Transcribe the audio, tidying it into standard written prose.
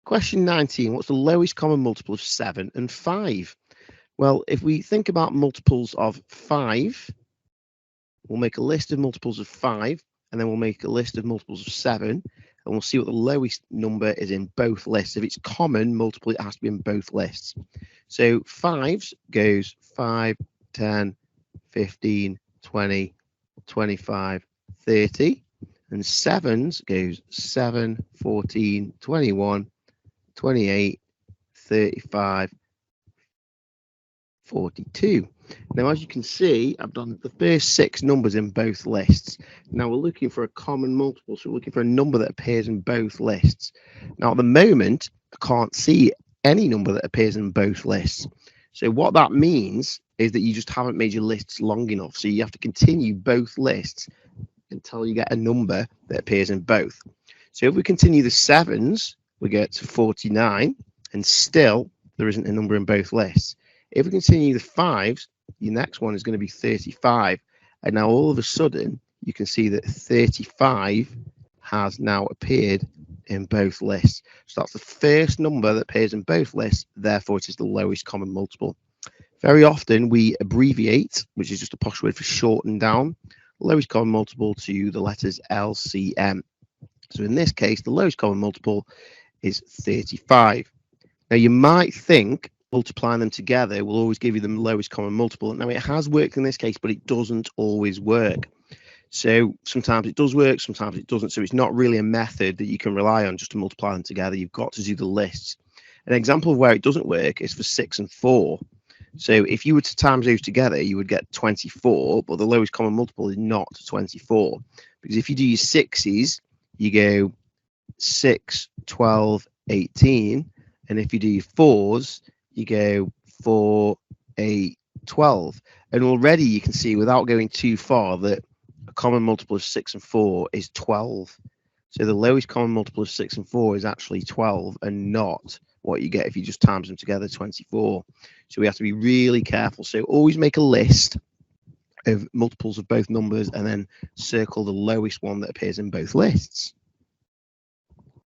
Question 19. What's the lowest common multiple of 7 and 5? Well, if we think about multiples of 5, we'll make a list of multiples of 5, and then we'll make a list of multiples of 7, and we'll see what the lowest number is in both lists. If it's common multiple, it has to be in both lists. So 5s goes 5, 10, 15, 20, 25, 30. And 7s goes 7, 14, 21, 28, 35, 42. Now, as you can see, I've done the first 6 numbers in both lists. Now, we're looking for a common multiple, so we're looking for a number that appears in both lists. Now, at the moment, I can't see any number that appears in both lists. So what that means is that you just haven't made your lists long enough. So you have to continue both lists until you get a number that appears in both. So if we continue the 7s, we get to 49, and still there isn't a number in both lists. If we continue the 5s, your next one is going to be 35. And now all of a sudden, you can see that 35 has now appeared in both lists. So that's the first number that appears in both lists, therefore it is the lowest common multiple. Very often we abbreviate, which is just a posh word for shorten down, lowest common multiple to the letters LCM. So in this case, the lowest common multiple is 35. Now you might think multiplying them together will always give you the lowest common multiple. Now it has worked in this case, but it doesn't always work. So sometimes it does work, sometimes it doesn't. So it's not really a method that you can rely on just to multiply them together. You've got to do the lists. An example of where it doesn't work is for 6 and 4. So if you were to times those together, you would get 24, but the lowest common multiple is not 24. Because if you do your 6s, you go 6, 12, 18. And if you do your 4s, you go 4, 8, 12. And already you can see without going too far that a common multiple of 6 and 4 is 12. So the lowest common multiple of 6 and 4 is actually 12 and not what you get if you just times them together, 24. So we have to be really careful. So always make a list of multiples of both numbers and then circle the lowest one that appears in both lists.